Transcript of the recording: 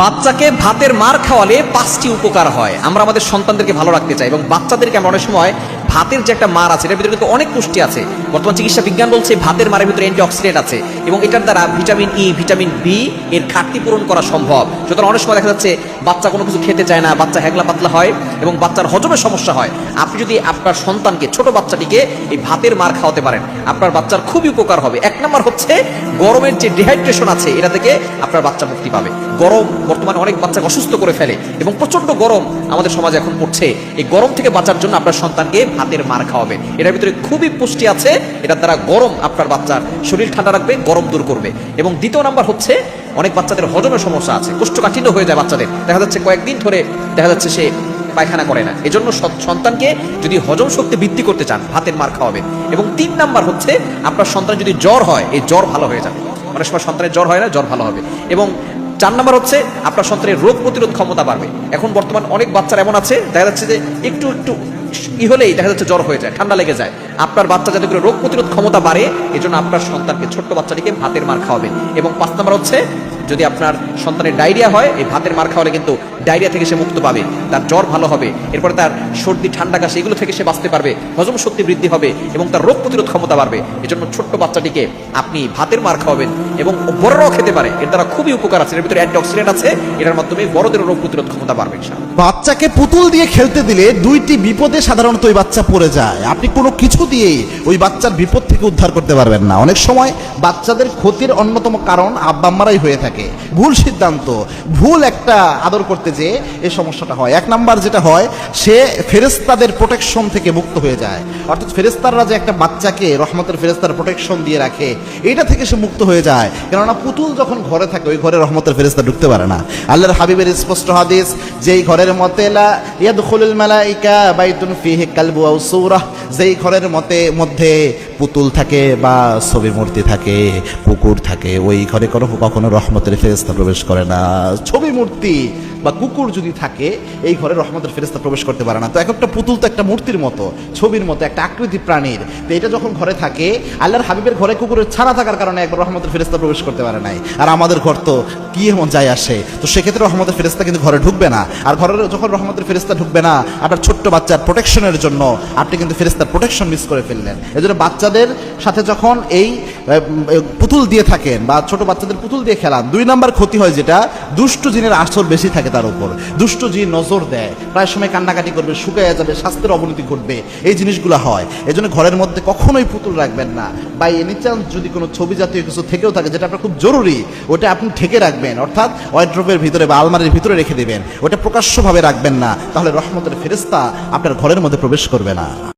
বাচ্চাকে ভাতের মার খাওয়ালে 5টি উপকার হয়। আমরা আমাদের সন্তানদেরকে ভালো রাখতে চাই এবং বাচ্চাদেরকে আমরা অনেক সময় ভাতের যে একটা মার আছে এটার ভিতরে কিন্তু অনেক পুষ্টি আছে। বর্তমান চিকিৎসা বিজ্ঞান বলছে ভাতের মারের ভিতরে অ্যান্টিঅক্সিডেন্ট আছে এবং এটার দ্বারা ভিটামিন ই, ভিটামিন বি এর ঘাটতি পূরণ করা সম্ভব। সুতরাং অনেক সময় দেখা যাচ্ছে বাচ্চা কোনো কিছু খেতে চায় না, বাচ্চা হ্যাগলা পাতলা হয় এবং বাচ্চার হজমের সমস্যা হয়। আপনি যদি আপনার সন্তানকে, ছোট বাচ্চাটিকে এই ভাতের মার খাওয়াতে পারেন, আপনার বাচ্চার খুবই উপকার হবে। 1 নম্বর হচ্ছে গরমের যে ডিহাইড্রেশন আছে এটা থেকে আপনার বাচ্চা মুক্তি পাবে। গরম বর্তমানে অনেক বাচ্চাকে অসুস্থ করে ফেলে এবং প্রচন্ড গরম আমাদের সমাজে এখন পড়ছে। এই গরম থেকে বাঁচার জন্য আপনার সন্তানকে ভাতের মার খাওয়াবেন। এটার ভিতরে খুবই পুষ্টি আছে, এটার দ্বারা গরম আপনার বাচ্চার শরীর ঠান্ডা রাখবে, গরম দূর করবে। এবং দ্বিতীয় নাম্বার হচ্ছে অনেক বাচ্চাদের হজমের সমস্যা আছে, কোষ্ঠকাঠিন্য হয়ে যায় বাচ্চাদের, দেখা যাচ্ছে কয়েকদিন ধরে দেখা যাচ্ছে সে পায়খানা করে না। এজন্য সন্তানকে যদি হজম শক্তি বৃদ্ধি করতে চান ভাতের মার খাওয়াবেন। এবং 3 নাম্বার হচ্ছে আপনার সন্তান যদি জ্বর হয়, এই জ্বর ভালো হয়ে যাবে। অনেক সময় সন্তানের জ্বর হয় না, জ্বর ভালো হবে। এবং 4 নাম্বার হচ্ছে আপনার সন্তানের রোগ প্রতিরোধ ক্ষমতা বাড়বে। এখন বর্তমান অনেক বাচ্চার এমন আছে দেখা যাচ্ছে যে একটু হলেই দেখা যাচ্ছে জ্বর হয়ে যায়, ঠান্ডা লেগে যায়। আপনার বাচ্চা যাতে করে রোগ প্রতিরোধ ক্ষমতা বাড়ে এজন্য আপনার সন্তানকে, ছোট্ট বাচ্চাটিকে ভাতের মার খাওয়াবেন। এবং 5 নাম্বার হচ্ছে যদি আপনার সন্তানের ডায়রিয়া হয়, এই ভাতের মার খাওয়ালে কিন্তু ডায়রিয়া থেকে সে মুক্ত পাবে, তার জ্বর ভালো হবে, এরপরে তার সর্দি ঠান্ডা কাশি এগুলো থেকে সে বাঁচতে পারবে, হজম শক্তি বৃদ্ধি হবে এবং তার রোগ প্রতিরোধ ক্ষমতা বাড়বে। এজন্য ছোট্ট বাচ্চাটিকে আপনি ভাতের মার খাওয়াবেন এবং বড়রাও খেতে পারে, এর দ্বারা খুবই উপকার আছে। এর ভিতরে অ্যান্টিঅক্সিডেন্ট আছে, এটার মাধ্যমে বড়দের রোগ প্রতিরোধ ক্ষমতা বাড়বে। বাচ্চাকে পুতুল দিয়ে খেলতে দিলে 2টি বিপদে সাধারণত ওই বাচ্চা পড়ে যায়। আপনি কোনো কিছু দিয়েই ওই বাচ্চার বিপদ থেকে উদ্ধার করতে পারবেন না। অনেক সময় বাচ্চাদের ক্ষতির অন্যতম কারণ আব্বা আম্মারাই হয়ে থাকে। ভুল সিদ্ধান্ত, ভুল একটা আদর করতে যেয়ে এই সমস্যাটা হয়। 1 নাম্বার যেটা হয়, সে ফেরেশতাদের প্রোটেকশন থেকে মুক্ত হয়ে যায়। অর্থাৎ ফেরেশতারা যে একটা বাচ্চাকে রহমতের ফেরেশতার প্রোটেকশন দিয়ে রাখে, এটা থেকে সে মুক্ত হয়ে যায়। কেননা পুতুল যখন ঘরে থাকে ওই ঘরে রহমতের ফেরেশতা ঢুকতে পারে না। আল্লাহর হাবিবের স্পষ্ট হাদিস, যেই ঘরের মতে লা ইয়াদখুলুল মালাইকা বাইতুন ফিহি কালবু আও সূরা, যেই ঘরের মধ্যে পুতুল থাকে বা ছবির মূর্তি থাকে, কুকুর থাকে, ওই ঘরে কখনো রহমতের ফেরেশতা প্রবেশ করে না। ছবি মূর্তি বা কুকুর যদি থাকে এই ঘরে রহমতের ফেরেশতা প্রবেশ করতে পারে না। তো একটা পুতুল তো একটা মূর্তির মতো, ছবির মতো, একটা আকৃতি প্রাণীর। তো এটা যখন ঘরে থাকে, আল্লাহর হাবিবের ঘরে কুকুরের ছানা থাকার কারণে একবার রহমতের ফেরেশতা প্রবেশ করতে পারে নাই। আর আমাদের ঘর তো কি এমন যায় আসে, তো সেক্ষেত্রে রহমতের ফেরেশতা কিন্তু ঘরে ঢুকবে না। আর ঘরে যখন রহমতের ফেরেশতা ঢুকবে না, আপনার ছোট্ট বাচ্চার প্রোটেকশনের জন্য আপনি কিন্তু ফেরেশতার প্রোটেকশন মিস করে ফেললেন। এজন্য বাচ্চাদের সাথে যখন এই পুতুল দিয়ে থাকেন বা ছোট বাচ্চাদের পুতুল দিয়ে খেলান, 2 নাম্বার ক্ষতি হয় যেটা, দুষ্ট জিনের আসর বেশি থাকে তার উপর। দুষ্ট জিন নজর দেয়, প্রায় সময় কান্নাকাটি করবে, শুকাইয়া যাবে, স্বাস্থ্যের অবনতি ঘটবে, এই জিনিসগুলো হয়। এজন্য ঘরের মধ্যে কখনোই পুতুল রাখবেন না। বা এনি চান্স যদি কোনো ছবি জাতীয় কিছু থেকেও থাকে যেটা আপনার খুব জরুরি, ওটা আপনি ঢেকে রাখবেন, অর্থাৎ ওয়ার্ড্রোবের ভিতরে বা আলমারির ভিতরে রেখে দেবেন, ওটা প্রকাশ্যভাবে রাখবেন না। তাহলে রহমতের ফেরেশতা আপনার ঘরের মধ্যে প্রবেশ করবে না।